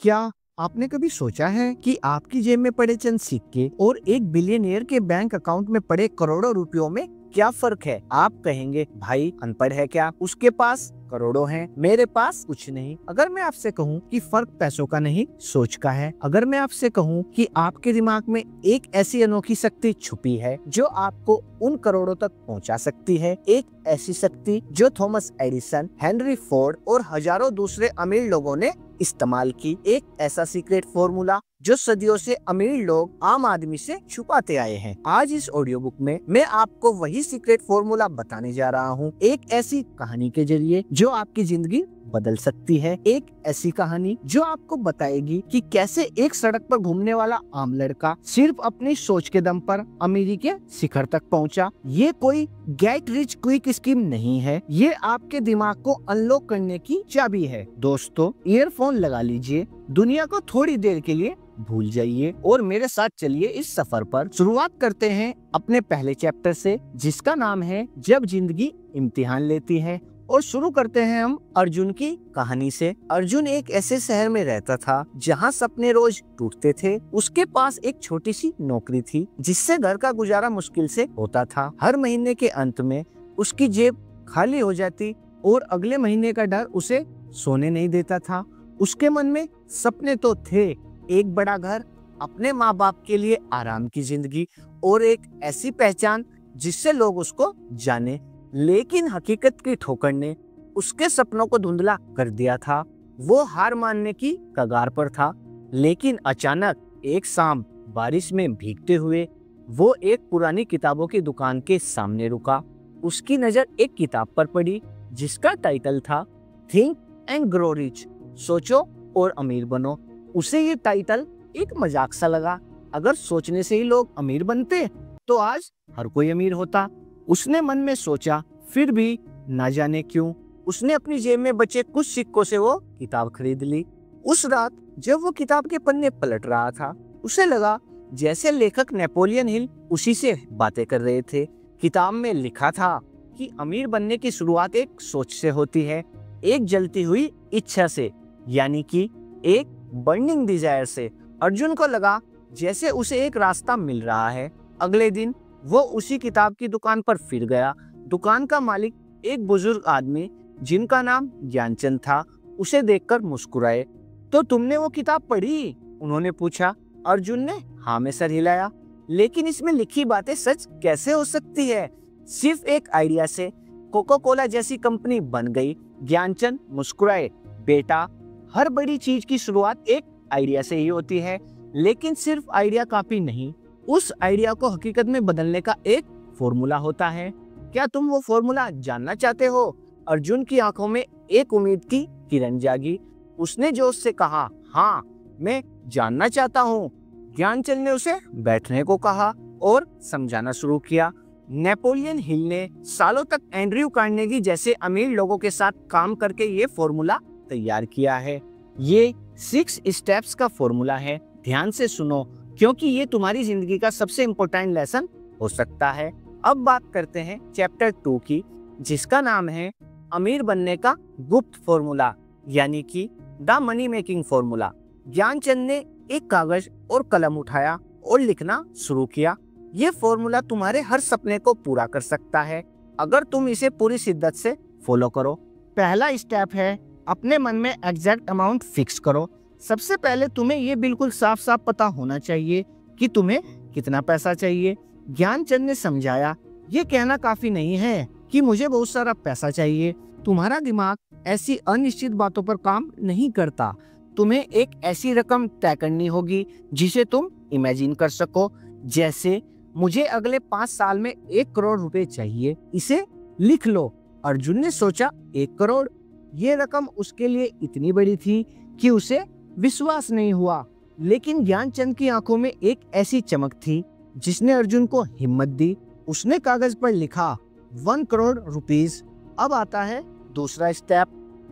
क्या आपने कभी सोचा है कि आपकी जेब में पड़े चंद सिक्के और एक बिलियनियर के बैंक अकाउंट में पड़े करोड़ों रुपयों में क्या फर्क है? आप कहेंगे भाई अनपढ़ है क्या, उसके पास करोड़ों हैं, मेरे पास कुछ नहीं। अगर मैं आपसे कहूं कि फर्क पैसों का नहीं सोच का है, अगर मैं आपसे कहूं कि आपके दिमाग में एक ऐसी अनोखी शक्ति छुपी है जो आपको उन करोड़ों तक पहुंचा सकती है, एक ऐसी शक्ति जो थॉमस एडिसन, हेनरी फोर्ड और हजारों दूसरे अमीर लोगों ने इस्तेमाल की, एक ऐसा सीक्रेट फॉर्मूला जो सदियों से अमीर लोग आम आदमी से छुपाते आए हैं। आज इस ऑडियो बुक में मैं आपको वही सीक्रेट फॉर्मूला बताने जा रहा हूँ, एक ऐसी कहानी के जरिए जो आपकी जिंदगी बदल सकती है, एक ऐसी कहानी जो आपको बताएगी कि कैसे एक सड़क पर घूमने वाला आम लड़का सिर्फ अपनी सोच के दम पर अमीरी के शिखर तक पहुंचा। ये कोई गेट रिच क्विक स्कीम नहीं है, ये आपके दिमाग को अनलॉक करने की चाबी है। दोस्तों, ईयरफोन लगा लीजिए, दुनिया को थोड़ी देर के लिए भूल जाइए और मेरे साथ चलिए इस सफर पर। शुरुआत करते हैं अपने पहले चैप्टर से, जिसका नाम है जब जिंदगी इम्तिहान लेती है। और शुरू करते हैं हम अर्जुन की कहानी से। अर्जुन एक ऐसे शहर में रहता था जहां सपने रोज टूटते थे। उसके पास एक छोटी सी नौकरी थी जिससे घर का गुजारा मुश्किल से होता था। हर महीने के अंत में उसकी जेब खाली हो जाती और अगले महीने का डर उसे सोने नहीं देता था। उसके मन में सपने तो थे, एक बड़ा घर, अपने माँ बाप के लिए आराम की जिंदगी और एक ऐसी पहचान जिससे लोग उसको जाने। लेकिन हकीकत की ठोकर ने उसके सपनों को धुंधला कर दिया था। वो हार मानने की कगार पर था, लेकिन अचानक एक शाम बारिश में भीगते हुए वो एक पुरानी किताबों की दुकान के सामने रुका। उसकी नजर एक किताब पर पड़ी जिसका टाइटल था थिंक एंड ग्रो रिच, सोचो और अमीर बनो। उसे ये टाइटल एक मजाक सा लगा। अगर सोचने से ही लोग अमीर बनते तो आज हर कोई अमीर होता। उसने मन में सोचा, फिर भी ना जाने क्यों उसने अपनी जेब में बचे कुछ सिक्कों से वो किताब खरीद ली। उस रात जब वो किताब के पन्ने पलट रहा था, उसे लगा जैसे लेखक नेपोलियन हिल उसी से बातें कर रहे थे। किताब में लिखा था कि अमीर बनने की शुरुआत एक सोच से होती है, एक जलती हुई इच्छा से, यानी कि एक बर्निंग डिजायर से। अर्जुन को लगा जैसे उसे एक रास्ता मिल रहा है। अगले दिन वो उसी किताब की दुकान पर फिर गया। दुकान का मालिक एक बुजुर्ग आदमी जिनका नाम ज्ञानचंद था, उसे देखकर मुस्कुराए। तो तुमने वो किताब पढ़ी? उन्होंने पूछा। अर्जुन ने हाँ में सर हिलाया। लेकिन इसमें लिखी बातें सच कैसे हो सकती है? सिर्फ एक आइडिया से कोका कोला जैसी कंपनी बन गई। ज्ञानचंद मुस्कुराए। बेटा, हर बड़ी चीज की शुरुआत एक आइडिया से ही होती है, लेकिन सिर्फ आइडिया काफी नहीं, उस आइडिया को हकीकत में बदलने का एक फॉर्मूला होता है। क्या तुम वो फॉर्मूला जानना चाहते हो? अर्जुन की आंखों में एक उम्मीद की किरण जागी। उसने जोश से कहा, हाँ, मैं जानना चाहता हूँ। ज्ञानचंद ने उसे बैठने को कहा और समझाना शुरू किया। नेपोलियन हिल ने सालों तक एंड्रयू कार्नेगी जैसे अमीर लोगों के साथ काम करके ये फॉर्मूला तैयार किया है। ये 6 स्टेप्स का फॉर्मूला है। ध्यान से सुनो, क्योंकि ये तुम्हारी जिंदगी का सबसे इम्पोर्टेंट लेसन हो सकता है। अब बात करते हैं चैप्टर 2 की, जिसका नाम है अमीर बनने का गुप्त फॉर्मूला, यानी कि the money making formula. Gyanchand ने एक कागज और कलम उठाया और लिखना शुरू किया। ये फॉर्मूला तुम्हारे हर सपने को पूरा कर सकता है अगर तुम इसे पूरी शिद्दत से फॉलो करो। पहला स्टेप है अपने मन में एग्जैक्ट अमाउंट फिक्स करो। सबसे पहले तुम्हें ये बिल्कुल साफ साफ पता होना चाहिए कि तुम्हें कितना पैसा चाहिए। ज्ञानचंद ने समझाया, ये कहना काफी नहीं है कि मुझे बहुत सारा पैसा चाहिए। तुम्हारा दिमाग ऐसी अनिश्चित बातों पर काम नहीं करता। तुम्हें एक ऐसी रकम तय करनी होगी जिसे तुम इमेजिन कर सको। जैसे, मुझे अगले 5 साल में 1 करोड़ रुपए चाहिए, इसे लिख लो। अर्जुन ने सोचा, 1 करोड़? ये रकम उसके लिए इतनी बड़ी थी कि उसे विश्वास नहीं हुआ। लेकिन ज्ञानचंद की आंखों में एक ऐसी चमक थी जिसने अर्जुन को हिम्मत दी। उसने कागज पर लिखा 1 करोड़ रुपीस। अब आता है दूसरा स्टेप,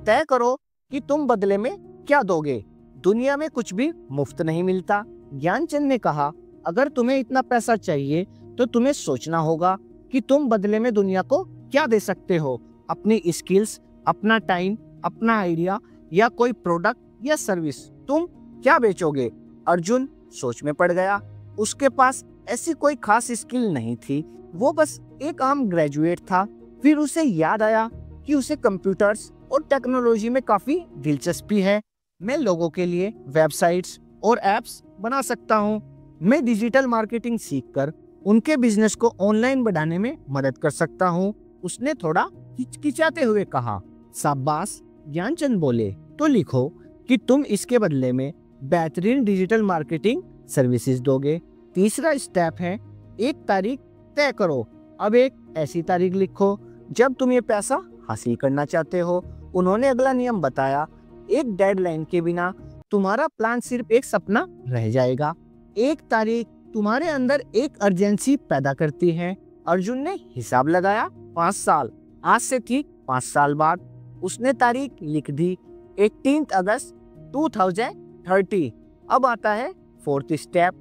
तय करो कि तुम बदले में क्या दोगे। दुनिया में कुछ भी मुफ्त नहीं मिलता। ज्ञानचंद ने कहा, अगर तुम्हें इतना पैसा चाहिए तो तुम्हें सोचना होगा कि तुम बदले में दुनिया को क्या दे सकते हो। अपनी स्किल्स, अपना टाइम, अपना आइडिया या कोई प्रोडक्ट या सर्विस। तुम क्या बेचोगे? अर्जुन सोच में पड़ गया। उसके पास ऐसी कोई खास स्किल नहीं थी, वो बस एक आम ग्रेजुएट था। फिर उसे याद आया कि उसे कंप्यूटर्स और टेक्नोलॉजी में काफी दिलचस्पी है। मैं लोगों के लिए वेबसाइट्स और एप्स बना सकता हूँ। मैं डिजिटल मार्केटिंग सीखकर उनके बिजनेस को ऑनलाइन बढ़ाने में मदद कर सकता हूँ। उसने थोड़ा हिचकिचाते हुए कहा। शाबाश, ज्ञानचंद बोले। तो लिखो कि तुम इसके बदले में बेहतरीन डिजिटल मार्केटिंग सर्विसेज दोगे। तीसरा स्टेप है, एक तारीख तय करो। अब एक ऐसी तारीख लिखो जब तुम ये पैसा हासिल करना चाहते हो। उन्होंने अगला नियम बताया, एक डेडलाइन के बिना तुम्हारा प्लान सिर्फ एक सपना रह जाएगा। एक तारीख तुम्हारे अंदर एक अर्जेंसी पैदा करती है। अर्जुन ने हिसाब लगाया, 5 साल। आज से ठीक 5 साल बाद उसने तारीख लिख दी, 18 अगस्त 2030। अब आता है 4th स्टेप,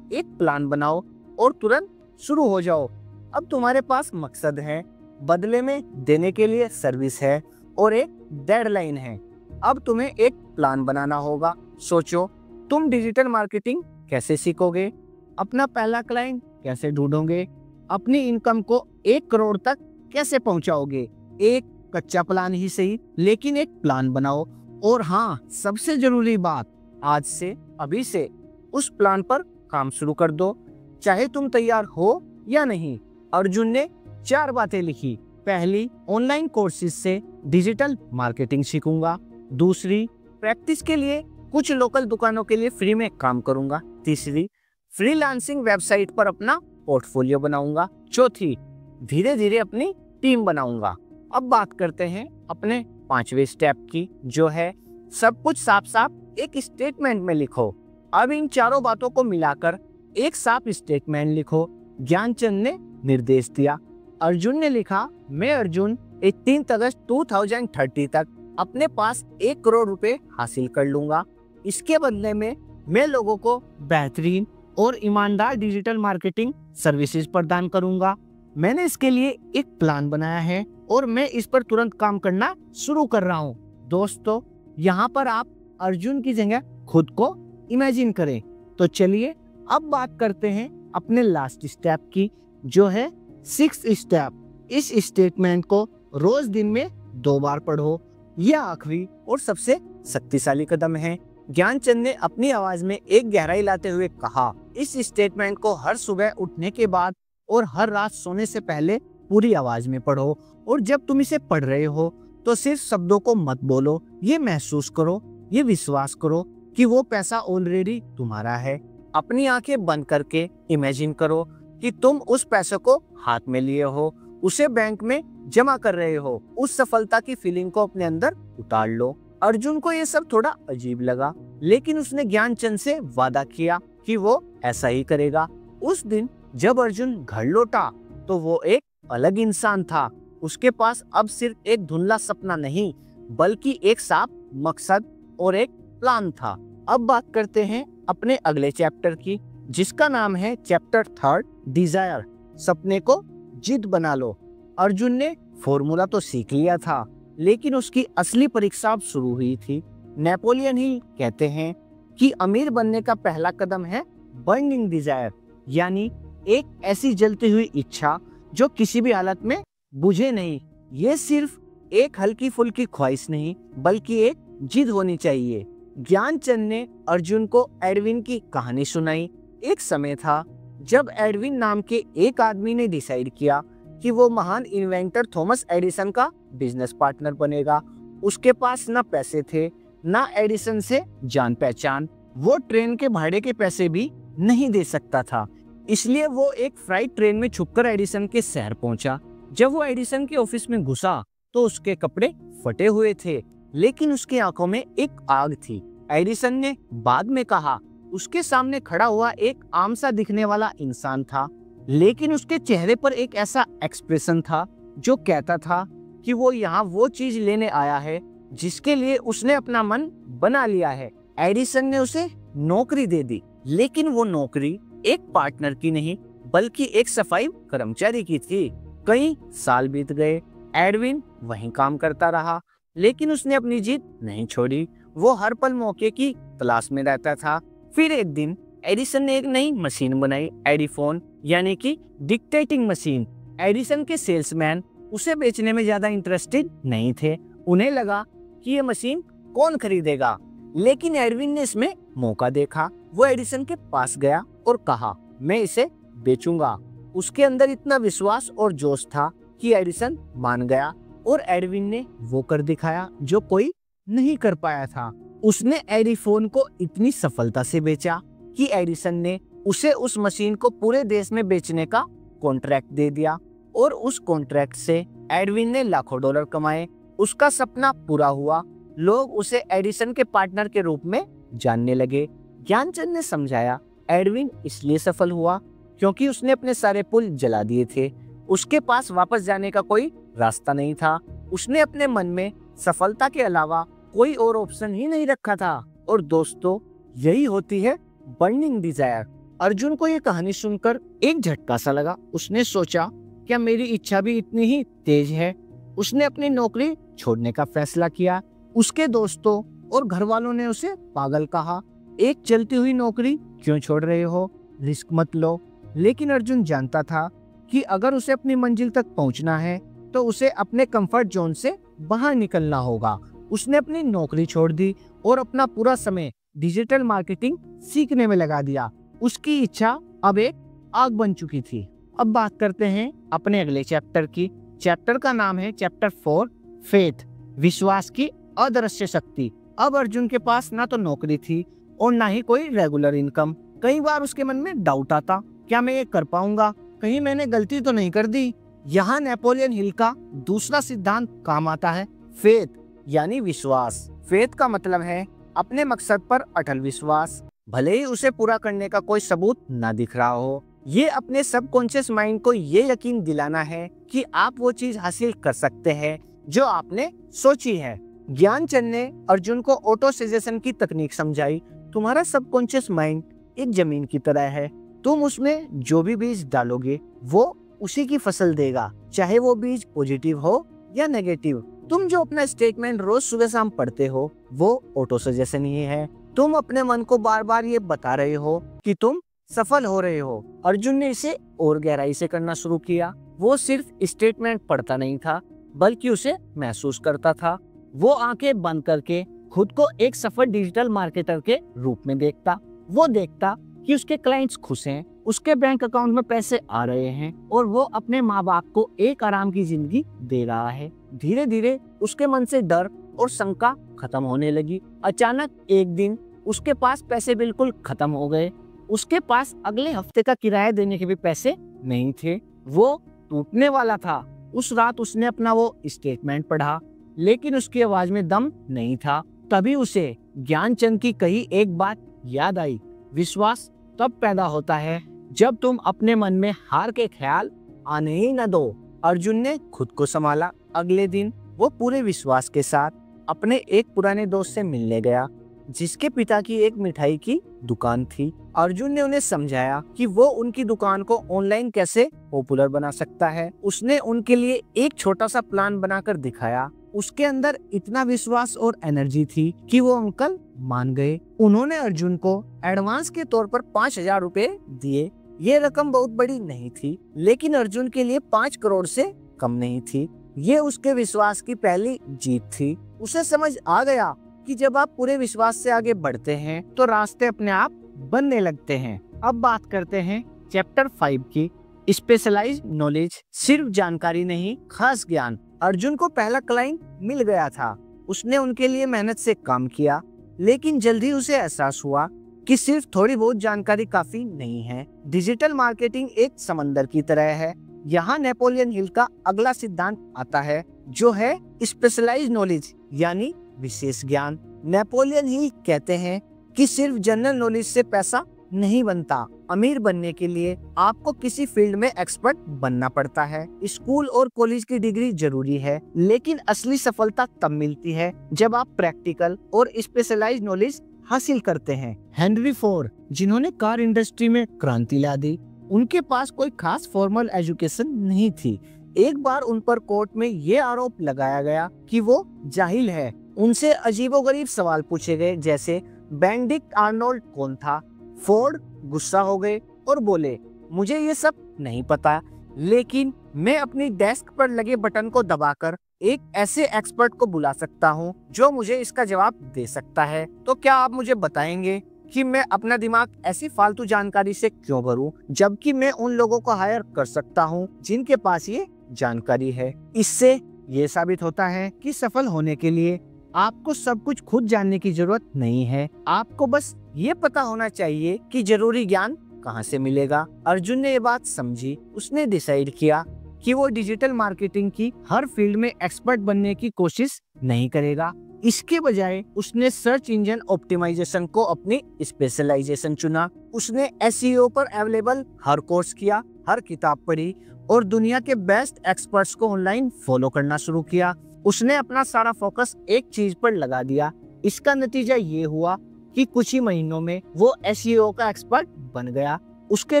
एक प्लान बनाओ और तुरंत शुरू हो जाओ। अब तुम्हारे पास मकसद है, बदले में देने के लिए सर्विस है और एक डेडलाइन है। अब तुम्हें एक प्लान बनाना होगा। सोचो, तुम डिजिटल मार्केटिंग कैसे सीखोगे, अपना पहला क्लाइंट कैसे ढूंढोगे, अपनी इनकम को 1 करोड़ तक कैसे पहुंचाओगे। एक कच्चा प्लान ही सही, लेकिन एक प्लान बनाओ। और हाँ, सबसे जरूरी बात, आज से, अभी से उस प्लान पर काम शुरू कर दो, चाहे तुम तैयार हो या नहीं। अर्जुन ने 4 बातें लिखी। पहली, ऑनलाइन कोर्सेज से डिजिटल मार्केटिंग सीखूंगा। दूसरी, प्रैक्टिस के लिए कुछ लोकल दुकानों के लिए फ्री में काम करूंगा। तीसरी, फ्रीलांसिंग वेबसाइट पर अपना पोर्टफोलियो बनाऊंगा। चौथी, धीरे धीरे अपनी टीम बनाऊंगा। अब बात करते हैं अपने 5वें स्टेप की, जो है सब कुछ साफ साफ एक स्टेटमेंट में लिखो। अब इन चारों बातों को मिलाकर एक साफ स्टेटमेंट लिखो। ज्ञानचंद ने निर्देश दिया। अर्जुन ने लिखा, मैं अर्जुन 18 अगस्त 2030 तक अपने पास 1 करोड़ रुपए हासिल कर लूंगा। इसके बदले में मैं लोगों को बेहतरीन और ईमानदार डिजिटल मार्केटिंग सर्विसेज प्रदान करूंगा। मैंने इसके लिए एक प्लान बनाया है और मैं इस पर तुरंत काम करना शुरू कर रहा हूँ। दोस्तों, यहाँ पर आप अर्जुन की जगह खुद को इमेजिन करें। तो चलिए अब बात करते हैं अपने लास्ट स्टेप की, जो है 6th स्टेप। इस स्टेटमेंट को रोज दिन में 2 बार पढ़ो। यह आखिरी और सबसे शक्तिशाली कदम है। ज्ञानचंद ने अपनी आवाज में एक गहराई लाते हुए कहा, इस स्टेटमेंट को हर सुबह उठने के बाद और हर रात सोने से पहले पूरी आवाज में पढ़ो। और जब तुम इसे पढ़ रहे हो तो सिर्फ शब्दों को मत बोलो, ये महसूस करो, ये विश्वास करो कि वो पैसा ऑलरेडी तुम्हारा है। अपनी आंखें बंद करके इमेजिन करो कि तुम उस पैसे को हाथ में लिए हो, उसे बैंक में जमा कर रहे हो। उस सफलता की फीलिंग को अपने अंदर उतार लो। अर्जुन को ये सब थोड़ा अजीब लगा, लेकिन उसने ज्ञानचंद से वादा किया कि वो ऐसा ही करेगा। उस दिन जब अर्जुन घर लौटा तो वो एक अलग इंसान था। उसके पास अब सिर्फ एक धुंधला सपना नहीं, बल्कि एक साफ मकसद और एक प्लान था। अब बात करते हैं अपने अगले चैप्टर की, जिसका नाम है चैप्टर 3, डिजायर। सपने को जिद बना लो। अर्जुन ने फॉर्मूला तो सीख लिया था, लेकिन उसकी असली परीक्षा अब शुरू हुई थी। नेपोलियन ही कहते हैं कि अमीर बनने का पहला कदम है बर्निंग डिजायर, यानी एक ऐसी जलती हुई इच्छा जो किसी भी हालत में बुझे नहीं। ये सिर्फ एक हल्की फुल्की ख्वाहिश नहीं, बल्कि एक जिद होनी चाहिए। ज्ञानचंद ने अर्जुन को एडविन की कहानी सुनाई। एक समय था जब एडविन नाम के एक आदमी ने डिसाइड किया कि वो महान इन्वेंटर थॉमस एडिसन का बिजनेस पार्टनर बनेगा। उसके पास ना पैसे थे, ना एडिसन से जान पहचान। वो ट्रेन के भाड़े के पैसे भी नहीं दे सकता था। इसलिए वो एक फ्राइट ट्रेन में छुपकर एडिसन के शहर पहुंचा। जब वो एडिसन के ऑफिस में घुसा तो उसके कपड़े फटे हुए थे, लेकिन उसकी आंखों में एक आग थी। एडिसन ने बाद में कहा, उसके सामने खड़ा हुआ एक आम सा दिखने वाला इंसान था, लेकिन उसके चेहरे पर एक ऐसा एक्सप्रेशन था जो कहता था कि वो यहाँ वो चीज लेने आया है जिसके लिए उसने अपना मन बना लिया है। एडिसन ने उसे नौकरी दे दी, लेकिन वो नौकरी एक पार्टनर की नहीं, बल्कि एक सफाई कर्मचारी की थी। कई साल बीत गए, एडविन वहीं काम करता रहा, लेकिन उसने अपनी जिद नहीं छोड़ी। वो हर पल मौके की तलाश में रहता था। फिर एक दिन एडिसन ने एक नई मशीन बनाई, एडिफोन, यानी कि डिक्टेटिंग मशीन। एडिसन के सेल्समैन उसे बेचने में ज्यादा इंटरेस्टेड नहीं थे। उन्हें लगा कि ये मशीन कौन खरीदेगा, लेकिन एडविन ने इसमें मौका देखा। वो एडिसन के पास गया और कहा, मैं इसे बेचूंगा। उसके अंदर इतना विश्वास और जोश था कि एडिसन मान गया और एडविन ने वो कर दिखाया जो कोई नहीं कर पाया था। उसने एडिफोन को इतनी सफलता से बेचा कि एडिसन ने उसे उस मशीन को पूरे देश में बेचने का कॉन्ट्रैक्ट दे दिया और उस कॉन्ट्रैक्ट से एडविन ने लाखों डॉलर कमाए। उसका सपना पूरा हुआ। लोग उसे एडिसन के पार्टनर के रूप में जानने लगे। ज्ञानचंद ने समझाया, एडविन इसलिए सफल हुआ क्योंकि उसने अपने सारे पुल जला दिए थे। उसके पास वापस जाने का कोई रास्ता नहीं था। उसने अपने मन में सफलता के अलावा कोई और ऑप्शन ही नहीं रखा था। और दोस्तों, यही होती है बर्निंग डिजायर। अर्जुन को ये कहानी सुनकर एक झटका सा लगा। उसने सोचा, क्या मेरी इच्छा भी इतनी ही तेज है? उसने अपनी नौकरी छोड़ने का फैसला किया। उसके दोस्तों और घर वालों ने उसे पागल कहा। एक चलती हुई नौकरी क्यों छोड़ रहे हो? रिस्क मत लो। लेकिन अर्जुन जानता था कि अगर उसे अपनी मंजिल तक पहुंचना है तो उसे अपने कंफर्ट जोन से बाहर निकलना होगा। उसने अपनी नौकरी छोड़ दी और अपना पूरा समय डिजिटल मार्केटिंग सीखने में लगा दिया। उसकी इच्छा अब एक आग बन चुकी थी। अब बात करते हैं अपने अगले चैप्टर की। चैप्टर का नाम है चैप्टर 4, फेथ, विश्वास की अदृश्य शक्ति। अब अर्जुन के पास ना तो नौकरी थी और ना ही कोई रेगुलर इनकम। कई बार उसके मन में डाउट आता, क्या मैं ये कर पाऊंगा? कहीं मैंने गलती तो नहीं कर दी? यहाँ नेपोलियन हिल का दूसरा सिद्धांत काम आता है, फेथ यानी विश्वास। फेथ का मतलब है अपने मकसद पर अटल विश्वास, भले ही उसे पूरा करने का कोई सबूत ना दिख रहा हो। ये अपने सबकॉन्शियस माइंड को ये यकीन दिलाना है कि आप वो चीज हासिल कर सकते हैं जो आपने सोची है। ज्ञानचंद ने अर्जुन को ऑटो सजेशन की तकनीक समझाई। तुम्हारा सबकॉन्शियस माइंड एक जमीन की तरह है। तुम उसमें जो भी बीज डालोगे वो उसी की फसल देगा, चाहे वो बीज पॉजिटिव हो या नेगेटिव। तुम जो अपना स्टेटमेंट रोज सुबह शाम पढ़ते हो वो ऑटो सजेशन ही है। तुम अपने मन को बार बार ये बता रहे हो कि तुम सफल हो रहे हो। अर्जुन ने इसे और गहराई से करना शुरू किया। वो सिर्फ स्टेटमेंट पढ़ता नहीं था, बल्कि उसे महसूस करता था। वो आंखें बंद करके खुद को एक सफल डिजिटल मार्केटर के रूप में देखता। वो देखता कि उसके क्लाइंट्स खुश हैं, उसके बैंक अकाउंट में पैसे आ रहे हैं और वो अपने माँ बाप को एक आराम की जिंदगी दे रहा है। धीरे धीरे उसके मन से डर और शंका खत्म होने लगी। अचानक एक दिन उसके पास पैसे बिल्कुल खत्म हो गए। उसके पास अगले हफ्ते का किराया देने के भी पैसे नहीं थे। वो टूटने वाला था। उस रात उसने अपना वो स्टेटमेंट पढ़ा, लेकिन उसकी आवाज में दम नहीं था। तभी उसे ज्ञानचंद की कही एक बात याद आई, विश्वास तब पैदा होता है जब तुम अपने मन में हार के ख्याल आने ही न दो। अर्जुन ने खुद को संभाला। अगले दिन वो पूरे विश्वास के साथ अपने एक पुराने दोस्त से मिलने गया, जिसके पिता की एक मिठाई की दुकान थी। अर्जुन ने उन्हें समझाया कि वो उनकी दुकान को ऑनलाइन कैसे पॉपुलर बना सकता है। उसने उनके लिए एक छोटा सा प्लान बनाकर दिखाया। उसके अंदर इतना विश्वास और एनर्जी थी कि वो अंकल मान गए। उन्होंने अर्जुन को एडवांस के तौर पर 5,000 रुपए दिए। ये रकम बहुत बड़ी नहीं थी, लेकिन अर्जुन के लिए 5 करोड़ से कम नहीं थी। ये उसके विश्वास की पहली जीत थी। उसे समझ आ गया कि जब आप पूरे विश्वास से आगे बढ़ते हैं तो रास्ते अपने आप बनने लगते हैं। अब बात करते हैं चैप्टर 5 की, स्पेशलाइज्ड नॉलेज, सिर्फ जानकारी नहीं, खास ज्ञान। अर्जुन को पहला क्लाइंट मिल गया था। उसने उनके लिए मेहनत से काम किया, लेकिन जल्दी उसे एहसास हुआ कि सिर्फ थोड़ी बहुत जानकारी काफी नहीं है। डिजिटल मार्केटिंग एक समंदर की तरह है। यहाँ नेपोलियन हिल का अगला सिद्धांत आता है, जो है स्पेशलाइज्ड नॉलेज यानी विशेष ज्ञान। नेपोलियन हिल कहते हैं कि सिर्फ जनरल नॉलेज से पैसा नहीं बनता। अमीर बनने के लिए आपको किसी फील्ड में एक्सपर्ट बनना पड़ता है। स्कूल और कॉलेज की डिग्री जरूरी है, लेकिन असली सफलता तब मिलती है जब आप प्रैक्टिकल और स्पेशलाइज्ड नॉलेज हासिल करते हैं। हेनरी फोर्ड, जिन्होंने कार इंडस्ट्री में क्रांति ला दी, उनके पास कोई खास फॉर्मल एजुकेशन नहीं थी। एक बार उन पर कोर्ट में ये आरोप लगाया गया कि वो जाहिल है। उनसे अजीबोगरीब सवाल पूछे गए, जैसे बेनेडिक्ट आर्नोल्ड कौन था। फोर्ड गुस्सा हो गए और बोले, मुझे ये सब नहीं पता, लेकिन मैं अपनी डेस्क पर लगे बटन को दबाकर एक ऐसे एक्सपर्ट को बुला सकता हूँ जो मुझे इसका जवाब दे सकता है। तो क्या आप मुझे बताएंगे कि मैं अपना दिमाग ऐसी फालतू जानकारी से क्यों भरूं, जबकि मैं उन लोगों को हायर कर सकता हूं जिनके पास ये जानकारी है। इससे ये साबित होता है कि सफल होने के लिए आपको सब कुछ खुद जानने की जरूरत नहीं है, आपको बस ये पता होना चाहिए कि जरूरी ज्ञान कहाँ से मिलेगा। अर्जुन ने ये बात समझी। उसने डिसाइड किया कि वो डिजिटल मार्केटिंग की हर फील्ड में एक्सपर्ट बनने की कोशिश नहीं करेगा। इसके बजाय उसने सर्च इंजन ऑप्टिमाइजेशन को अपनी स्पेशलाइजेशन चुना। उसने एसईओ पर अवेलेबल हर कोर्स किया, हर किताब पढ़ी और दुनिया के बेस्ट एक्सपर्ट्स को ऑनलाइन फॉलो करना शुरू किया। उसने अपना सारा फोकस एक चीज पर लगा दिया। इसका नतीजा ये हुआ कि कुछ ही महीनों में वो एसईओ का एक्सपर्ट बन गया। उसके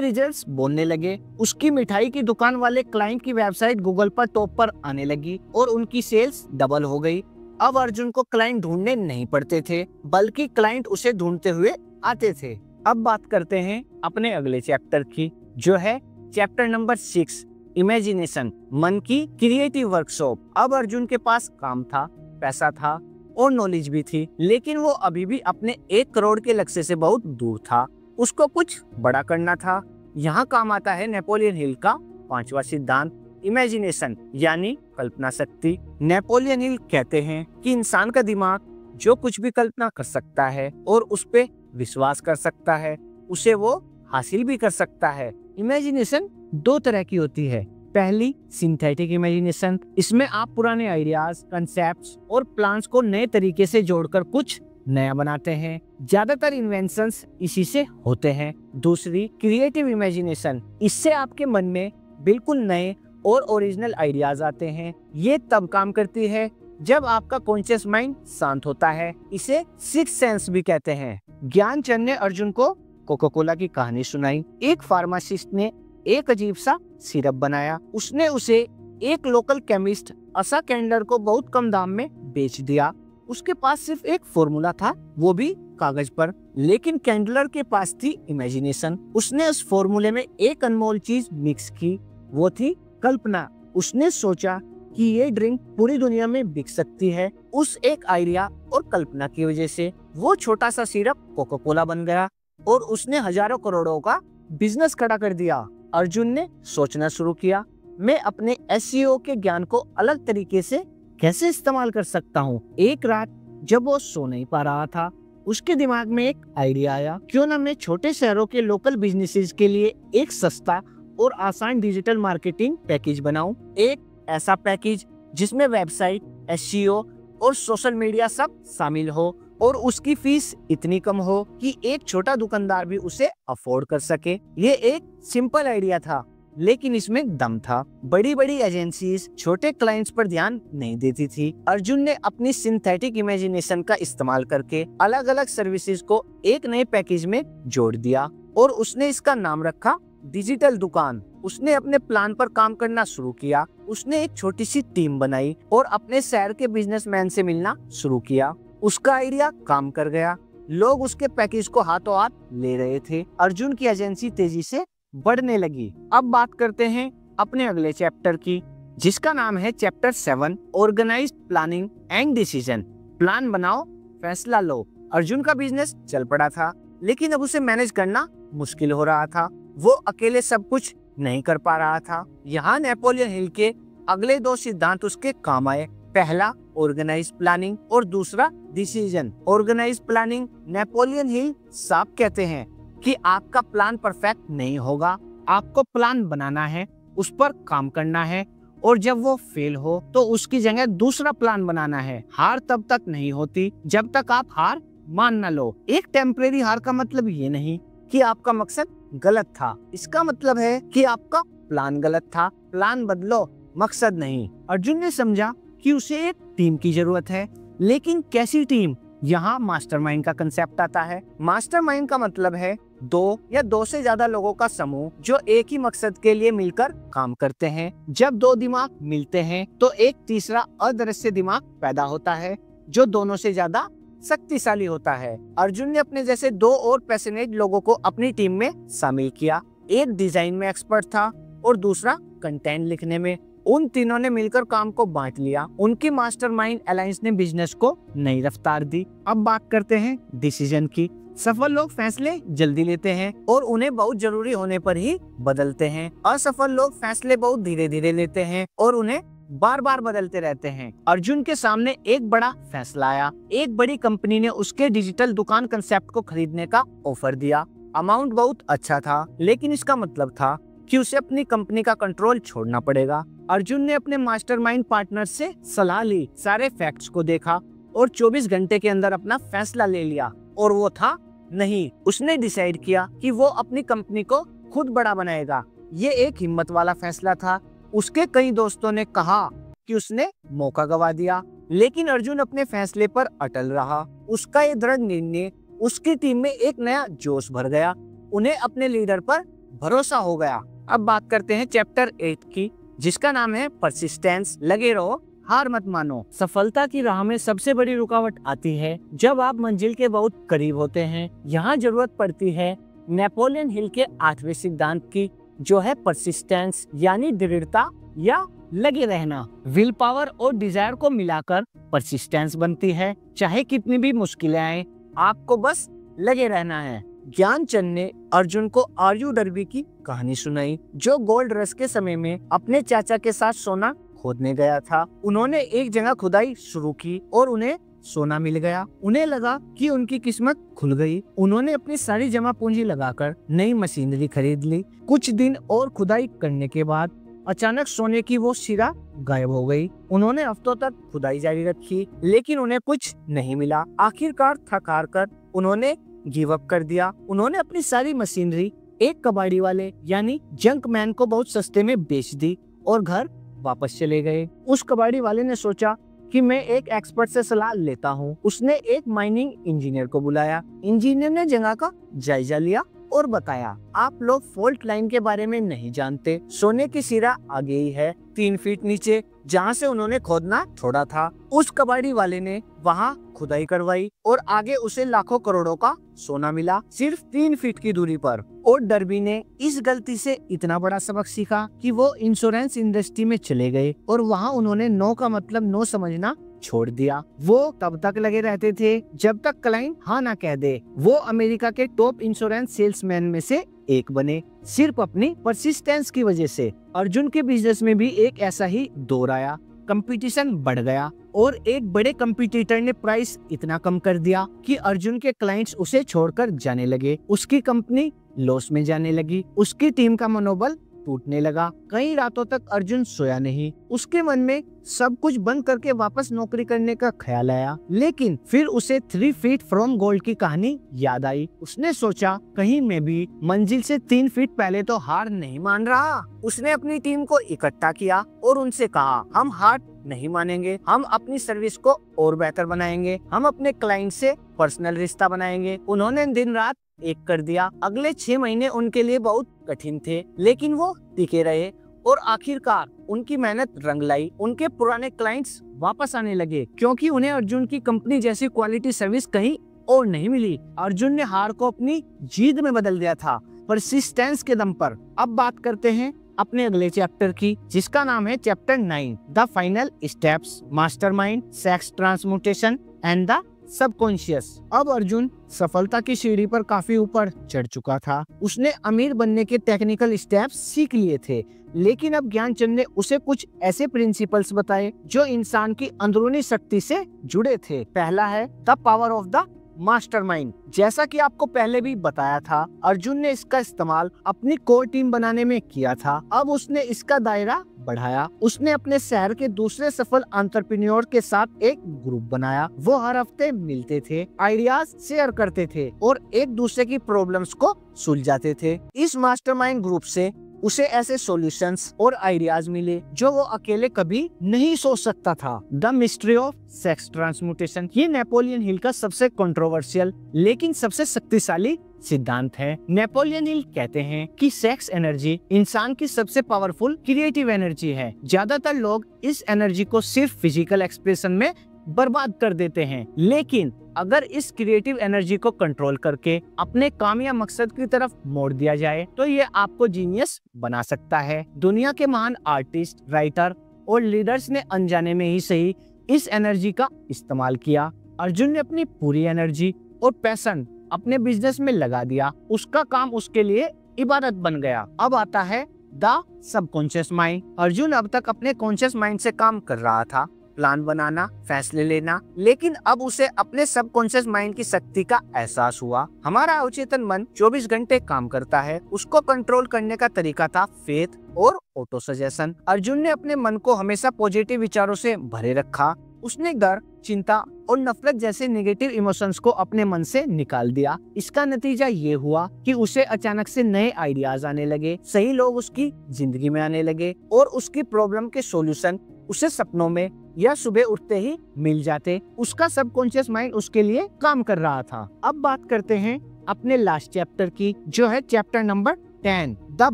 रिजल्ट्स बोलने लगे। उसकी मिठाई की दुकान वाले क्लाइंट की वेबसाइट गूगल पर टॉप पर आने लगी और उनकी सेल्स डबल हो गई। अब अर्जुन को क्लाइंट ढूंढने नहीं पड़ते थे, बल्कि क्लाइंट उसे ढूंढते हुए आते थे। अब बात करते हैं अपने अगले चैप्टर की, जो है चैप्टर नंबर 6, इमेजिनेशन, मन की क्रिएटिव वर्कशॉप। अब अर्जुन के पास काम था, पैसा था और नॉलेज भी थी, लेकिन वो अभी भी अपने 1 करोड़ के लक्ष्य से बहुत दूर था। उसको कुछ बड़ा करना था। यहाँ काम आता है नेपोलियन हिल का 5वां सिद्धांत, इमेजिनेशन यानी कल्पना शक्ति। नेपोलियन हिल कहते हैं कि इंसान का दिमाग जो कुछ भी कल्पना कर सकता है और उस पे विश्वास कर सकता है, उसे वो हासिल भी कर सकता है। इमेजिनेशन 2 तरह की होती है। पहली सिंथेटिक इमेजिनेशन, इसमें आप पुराने आइडियाज, कंसेप्ट्स और प्लान्स को नए तरीके से जोड़कर कुछ नया बनाते हैं। ज्यादातर इन्वेंशंस इसी से होते हैं। दूसरी क्रिएटिव इमेजिनेशन, इससे आपके मन में बिल्कुल नए और ओरिजिनल आइडियाज आते हैं। ये तब काम करती है जब आपका कॉन्शियस माइंड शांत होता है। इसे सिक्स्थ सेंस भी कहते हैं। ज्ञानचंद ने अर्जुन को कोका कोला की कहानी सुनाई। एक फार्मासिस्ट ने एक अजीब सा सिरप बनाया। उसने उसे एक लोकल केमिस्ट असा कैंडलर को बहुत कम दाम में बेच दिया। उसके पास सिर्फ एक फॉर्मूला था, वो भी कागज पर, लेकिन कैंडलर के पास थी इमेजिनेशन। उसने उस फॉर्मूले में एक अनमोल चीज मिक्स की, वो थी कल्पना। उसने सोचा कि ये ड्रिंक पूरी दुनिया में बिक सकती है। उस एक आइडिया और कल्पना की वजह से वो छोटा सा सिरप कोका कोला बन गया और उसने हजारों करोड़ों का बिजनेस खड़ा कर दिया। अर्जुन ने सोचना शुरू किया, मैं अपने एसईओ के ज्ञान को अलग तरीके से कैसे इस्तेमाल कर सकता हूँ। एक रात जब वो सो नहीं पा रहा था, उसके दिमाग में एक आइडिया आया, क्यों ना मैं छोटे शहरों के लोकल बिजनेसेस के लिए एक सस्ता और आसान डिजिटल मार्केटिंग पैकेज बनाऊं। एक ऐसा पैकेज जिसमें वेबसाइट, एसईओ और सोशल मीडिया सब शामिल हो और उसकी फीस इतनी कम हो कि एक छोटा दुकानदार भी उसे अफोर्ड कर सके। ये एक सिंपल आइडिया था, लेकिन इसमें दम था। बड़ी बड़ी एजेंसीज छोटे क्लाइंट्स पर ध्यान नहीं देती थी। अर्जुन ने अपनी सिंथेटिक इमेजिनेशन का इस्तेमाल करके अलग अलग सर्विसेज को एक नए पैकेज में जोड़ दिया और उसने इसका नाम रखा डिजिटल दुकान। उसने अपने प्लान पर काम करना शुरू किया। उसने एक छोटी सी टीम बनाई और अपने शहर के बिजनेसमैन से मिलना शुरू किया। उसका आइडिया काम कर गया। लोग उसके पैकेज को हाथों हाथ ले रहे थे। अर्जुन की एजेंसी तेजी से बढ़ने लगी। अब बात करते हैं अपने अगले चैप्टर की, जिसका नाम है chapter 7, organised planning and decision. Plan बनाओ, फैसला लो। अर्जुन का बिजनेस चल पड़ा था, लेकिन अब उसे मैनेज करना मुश्किल हो रहा था। वो अकेले सब कुछ नहीं कर पा रहा था। यहाँ नेपोलियन हिल के अगले 2 सिद्धांत उसके काम आए। पहला ऑर्गेनाइज प्लानिंग और दूसरा decision. Organise planning, Napoleon Hill साफ कहते हैं कि आपका प्लान परफेक्ट नहीं होगा। आपको प्लान बनाना है, उस पर काम करना है और जब वो फेल हो तो उसकी जगह दूसरा प्लान बनाना है। हार तब तक नहीं होती जब तक आप हार मान न लो। एक टेम्परेरी हार का मतलब ये नहीं कि आपका मकसद गलत था, इसका मतलब है कि आपका प्लान गलत था। प्लान बदलो, मकसद नहीं। अर्जुन ने समझा कि उसे एक टीम की जरूरत है, लेकिन कैसी टीम? यहाँ मास्टरमाइंड का कंसेप्ट आता है। मास्टरमाइंड का मतलब है 2 या 2 से ज्यादा लोगों का समूह जो एक ही मकसद के लिए मिलकर काम करते हैं। जब 2 दिमाग मिलते हैं तो एक तीसरा अदृश्य दिमाग पैदा होता है जो दोनों से ज्यादा शक्तिशाली होता है। अर्जुन ने अपने जैसे 2 और पैशनेट लोगों को अपनी टीम में शामिल किया। एक डिजाइन में एक्सपर्ट था और दूसरा कंटेंट लिखने में। उन तीनों ने मिलकर काम को बांट लिया। उनकी मास्टरमाइंड अलायंस ने बिजनेस को नई रफ्तार दी। अब बात करते हैं डिसीजन की। सफल लोग फैसले जल्दी लेते हैं और उन्हें बहुत जरूरी होने पर ही बदलते हैं। असफल लोग फैसले बहुत धीरे धीरे लेते हैं और उन्हें बार बार बदलते रहते हैं। अर्जुन के सामने एक बड़ा फैसला आया। एक बड़ी कंपनी ने उसके डिजिटल दुकान कंसेप्ट को खरीदने का ऑफर दिया। अमाउंट बहुत अच्छा था, लेकिन इसका मतलब था कि उसे अपनी कंपनी का कंट्रोल छोड़ना पड़ेगा। अर्जुन ने अपने मास्टरमाइंड पार्टनर से सलाह ली, सारे फैक्ट्स को देखा और 24 घंटे के अंदर अपना फैसला ले लिया। और वो था नहीं। उसने डिसाइड किया कि वो अपनी कंपनी को खुद बड़ा बनाएगा। ये एक हिम्मत वाला फैसला था। उसके कई दोस्तों ने कहा कि उसने मौका गवा दिया, लेकिन अर्जुन अपने फैसले पर अटल रहा। उसका ये दृढ़ निर्णय उसकी टीम में एक नया जोश भर गया। उन्हें अपने लीडर पर भरोसा हो गया। अब बात करते हैं चैप्टर 8 की, जिसका नाम है परसिस्टेंस। लगे रहो, हार मत मानो। सफलता की राह में सबसे बड़ी रुकावट आती है जब आप मंजिल के बहुत करीब होते हैं। यहाँ जरूरत पड़ती है नेपोलियन हिल के 8वें सिद्धांत की, जो है परसिस्टेंस, यानी दृढ़ता या लगे रहना। विल पावर और डिजायर को मिलाकर परसिस्टेंस बनती है। चाहे कितनी भी मुश्किलें आए, आपको बस लगे रहना है। ज्ञानचंद ने अर्जुन को आर्यू डर्बी की कहानी सुनाई, जो गोल्ड रश के समय में अपने चाचा के साथ सोना खोदने गया था। उन्होंने एक जगह खुदाई शुरू की और उन्हें सोना मिल गया। उन्हें लगा कि उनकी किस्मत खुल गई। उन्होंने अपनी सारी जमा पूंजी लगाकर नई मशीनरी खरीद ली। कुछ दिन और खुदाई करने के बाद अचानक सोने की वो सिरा गायब हो गई। उन्होंने हफ्तों तक खुदाई जारी रखी, लेकिन उन्हें कुछ नहीं मिला। आखिरकार थक हार कर उन्होंने गिव अप कर दिया। उन्होंने अपनी सारी मशीनरी एक कबाड़ी वाले यानी जंक मैन को बहुत सस्ते में बेच दी और घर वापस चले गए। उस कबाड़ी वाले ने सोचा कि मैं एक एक्सपर्ट से सलाह लेता हूँ। उसने एक माइनिंग इंजीनियर को बुलाया। इंजीनियर ने जगह का जायजा लिया और बताया, आप लोग फॉल्ट लाइन के बारे में नहीं जानते। सोने की सिरा आगे ही है, 3 फीट नीचे, जहाँ से उन्होंने खोदना छोड़ा था। उस कबाड़ी वाले ने वहाँ खुदाई करवाई और आगे उसे लाखों करोड़ों का सोना मिला, सिर्फ 3 फीट की दूरी पर। और डर्बी ने इस गलती से इतना बड़ा सबक सीखा कि वो इंश्योरेंस इंडस्ट्री में चले गए और वहाँ उन्होंने नो का मतलब नो समझना छोड़ दिया। वो तब तक लगे रहते थे जब तक क्लाइंट हाँ ना कह दे। वो अमेरिका के टॉप इंश्योरेंस सेल्समैन में से एक बने, सिर्फ अपनी परसिस्टेंस की वजह से। अर्जुन के बिजनेस में भी एक ऐसा ही दौर आया। कंपटीशन बढ़ गया और एक बड़े कंपटीटर ने प्राइस इतना कम कर दिया कि अर्जुन के क्लाइंट्स उसे छोड़कर जाने लगे। उसकी कंपनी लॉस में जाने लगी। उसकी टीम का मनोबल टूटने लगा। कई रातों तक अर्जुन सोया नहीं। उसके मन में सब कुछ बंद करके वापस नौकरी करने का ख्याल आया, लेकिन फिर उसे 3 फीट फ्रॉम गोल्ड की कहानी याद आई। उसने सोचा, कहीं मैं भी मंजिल से 3 फीट पहले तो हार नहीं मान रहा। उसने अपनी टीम को इकट्ठा किया और उनसे कहा, हम हार नहीं मानेंगे, हम अपनी सर्विस को और बेहतर बनाएंगे, हम अपने क्लाइंट से पर्सनल रिश्ता बनाएंगे। उन्होंने दिन रात एक कर दिया। अगले 6 महीने उनके लिए बहुत कठिन थे, लेकिन वो टिके रहे और आखिरकार उनकी मेहनत रंग लाई। उनके पुराने क्लाइंट्स वापस आने लगे, क्योंकि उन्हें अर्जुन की कंपनी जैसी क्वालिटी सर्विस कहीं और नहीं मिली। अर्जुन ने हार को अपनी जीत में बदल दिया था, परसिस्टेंस के दम पर। अब बात करते हैं अपने अगले चैप्टर की, जिसका नाम है chapter 9, the final steps, mastermind, sex transmutation and the subconscious. अब अर्जुन सफलता की सीढ़ी पर काफी ऊपर चढ़ चुका था। उसने अमीर बनने के टेक्निकल स्टेप्स सीख लिए थे, लेकिन अब ज्ञानचंद ने उसे कुछ ऐसे प्रिंसिपल्स बताए जो इंसान की अंदरूनी शक्ति से जुड़े थे। पहला है the power of the mastermind. जैसा कि आपको पहले भी बताया था, अर्जुन ने इसका इस्तेमाल अपनी कोर टीम बनाने में किया था। अब उसने इसका दायरा बढ़ाया। उसने अपने शहर के दूसरे सफल एंटरप्रेन्योर के साथ एक ग्रुप बनाया। वो हर हफ्ते मिलते थे, आइडियाज शेयर करते थे और एक दूसरे की प्रॉब्लम्स को सुलझाते थे। इस मास्टरमाइंड ग्रुप से उसे ऐसे सॉल्यूशंस और आइडियाज मिले जो वो अकेले कभी नहीं सोच सकता था। The mystery of sex transmutation, ये नेपोलियन हिल का सबसे कंट्रोवर्शियल लेकिन सबसे शक्तिशाली सिद्धांत है। नेपोलियन हिल कहते हैं कि सेक्स एनर्जी इंसान की सबसे पावरफुल क्रिएटिव एनर्जी है। ज्यादातर लोग इस एनर्जी को सिर्फ फिजिकल एक्सप्रेशन में बर्बाद कर देते हैं। लेकिन अगर इस क्रिएटिव एनर्जी को कंट्रोल करके अपने काम या मकसद की तरफ मोड़ दिया जाए तो ये आपको जीनियस बना सकता है। दुनिया के महान आर्टिस्ट, राइटर और लीडर्स ने अनजाने में ही सही इस एनर्जी का इस्तेमाल किया। अर्जुन ने अपनी पूरी एनर्जी और पैशन अपने बिजनेस में लगा दिया। उसका काम उसके लिए इबादत बन गया। अब आता है द सबकॉन्शियस माइंड। अर्जुन अब तक अपने कॉन्शियस माइंड से काम कर रहा था, प्लान बनाना, फैसले लेना, लेकिन अब उसे अपने सबकॉन्शियस माइंड की शक्ति का एहसास हुआ। हमारा अवचेतन मन 24 घंटे काम करता है। उसको कंट्रोल करने का तरीका था फेथ और ऑटो सजेशन। अर्जुन ने अपने मन को हमेशा पॉजिटिव विचारों से भरे रखा। उसने डर, चिंता और नफरत जैसे नेगेटिव इमोशंस को अपने मन से निकाल दिया। इसका नतीजा ये हुआ कि उसे अचानक से नए आइडियाज आने लगे, सही लोग उसकी जिंदगी में आने लगे और उसकी प्रॉब्लम के सॉल्यूशन उसे सपनों में या सुबह उठते ही मिल जाते। उसका सबकॉन्शियस माइंड उसके लिए काम कर रहा था। अब बात करते हैं अपने लास्ट चैप्टर की, जो है chapter number 10, the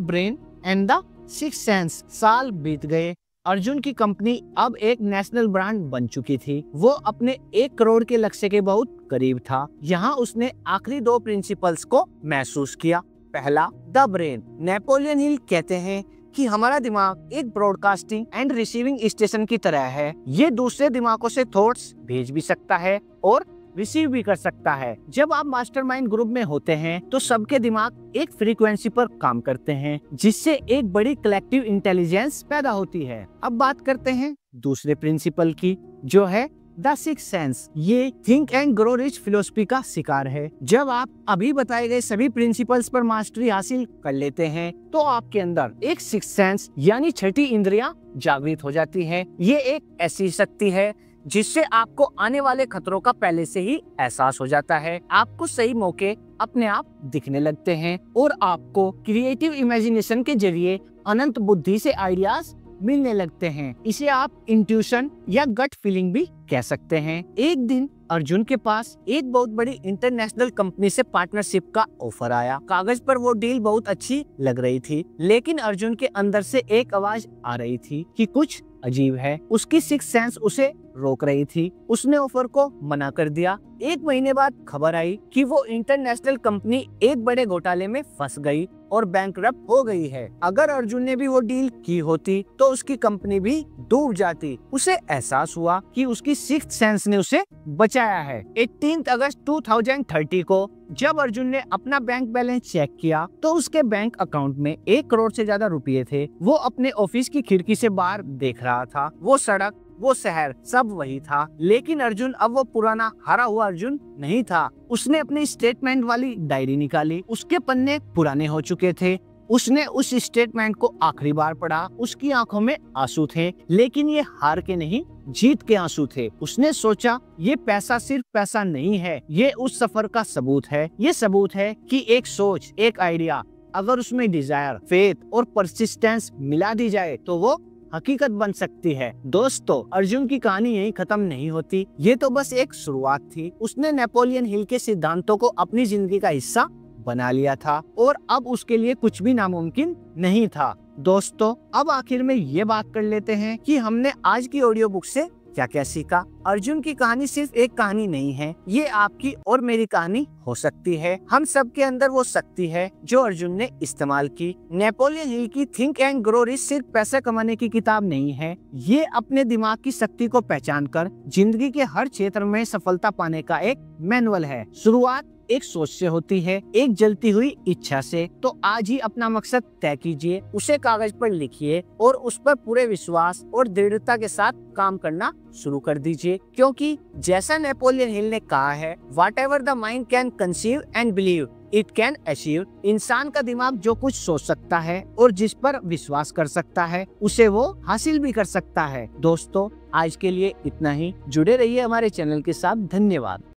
brain and the sixth sense. साल बीत गए। अर्जुन की कंपनी अब एक नेशनल ब्रांड बन चुकी थी। वो अपने 1 करोड़ के लक्ष्य के बहुत करीब था। यहाँ उसने आखिरी 2 प्रिंसिपल्स को महसूस किया। पहला, द ब्रेन। नेपोलियन हिल कहते हैं कि हमारा दिमाग एक ब्रॉडकास्टिंग एंड रिसीविंग स्टेशन की तरह है। ये दूसरे दिमागों से थॉट्स भेज भी सकता है और रिसीव भी कर सकता है। जब आप मास्टरमाइंड ग्रुप में होते हैं तो सबके दिमाग एक फ्रीक्वेंसी पर काम करते हैं, जिससे एक बड़ी कलेक्टिव इंटेलिजेंस पैदा होती है। अब बात करते हैं दूसरे प्रिंसिपल की, जो है द सिक्स्थ सेंस। ये think and grow rich philosophy का शिकार है। जब आप अभी बताए गए सभी प्रिंसिपल्स पर मास्टरी हासिल कर लेते हैं तो आपके अंदर एक सिक्स्थ सेंस यानी छठी इंद्रियां जागृत हो जाती है। ये एक ऐसी शक्ति है जिससे आपको आने वाले खतरों का पहले से ही एहसास हो जाता है। आपको सही मौके अपने आप दिखने लगते हैं और आपको क्रिएटिव इमेजिनेशन के जरिए अनंत बुद्धि से आइडियाज मिलने लगते हैं। इसे आप इंट्यूशन या गट फीलिंग भी कह सकते हैं। एक दिन अर्जुन के पास एक बहुत बड़ी इंटरनेशनल कंपनी से पार्टनरशिप का ऑफर आया। कागज पर वो डील बहुत अच्छी लग रही थी, लेकिन अर्जुन के अंदर से एक आवाज आ रही थी कि कुछ अजीब है। उसकी सिक्स्थ सेंस उसे रोक रही थी। उसने ऑफर को मना कर दिया। 1 महीने बाद खबर आई कि वो इंटरनेशनल कंपनी एक बड़े घोटाले में फंस गई और बैंकरप्ट हो गई है। अगर अर्जुन ने भी वो डील की होती तो उसकी कंपनी भी डूब जाती। उसे एहसास हुआ कि उसकी सिक्स्थ सेंस ने उसे बचाया है। 18 अगस्त 2030 को जब अर्जुन ने अपना बैंक बैलेंस चेक किया तो उसके बैंक अकाउंट में 1 करोड़ से ज्यादा रुपए थे। वो अपने ऑफिस की खिड़की से बाहर देख रहा था। वो सड़क, वो शहर, सब वही था, लेकिन अर्जुन अब वो पुराना हारा हुआ अर्जुन नहीं था। उसने अपनी स्टेटमेंट वाली डायरी निकाली। उसके पन्ने पुराने हो चुके थे। उसने उस स्टेटमेंट को आखिरी बार पढ़ा। उसकी आंखों में आंसू थे, लेकिन ये हार के नहीं, जीत के आंसू थे। उसने सोचा, ये पैसा सिर्फ पैसा नहीं है, ये उस सफर का सबूत है। ये सबूत है कि एक सोच, एक आइडिया, अगर उसमें डिजायर, फेथ और परसिस्टेंस मिला दी जाए तो वो हकीकत बन सकती है। दोस्तों, अर्जुन की कहानी यही खत्म नहीं होती। ये तो बस एक शुरुआत थी। उसने नेपोलियन हिल के सिद्धांतों को अपनी जिंदगी का हिस्सा बना लिया था और अब उसके लिए कुछ भी नामुमकिन नहीं था। दोस्तों, अब आखिर में ये बात कर लेते हैं कि हमने आज की ऑडियो बुक से क्या क्या सीखा। अर्जुन की कहानी सिर्फ एक कहानी नहीं है, ये आपकी और मेरी कहानी हो सकती है। हम सब के अंदर वो शक्ति है जो अर्जुन ने इस्तेमाल की। नेपोलियन हिल की थिंक एंड ग्रो रिच सिर्फ पैसा कमाने की किताब नहीं है, ये अपने दिमाग की शक्ति को पहचान कर जिंदगी के हर क्षेत्र में सफलता पाने का एक मैनुअल है। शुरुआत एक सोच से होती है, एक जलती हुई इच्छा से। तो आज ही अपना मकसद तय कीजिए, उसे कागज पर लिखिए और उस पर पूरे विश्वास और दृढ़ता के साथ काम करना शुरू कर दीजिए। क्योंकि जैसा नेपोलियन हिल ने कहा है, whatever the mind can conceive and believe it can achieve. इंसान का दिमाग जो कुछ सोच सकता है और जिस पर विश्वास कर सकता है, उसे वो हासिल भी कर सकता है। दोस्तों, आज के लिए इतना ही। जुड़े रहिए हमारे चैनल के साथ। धन्यवाद।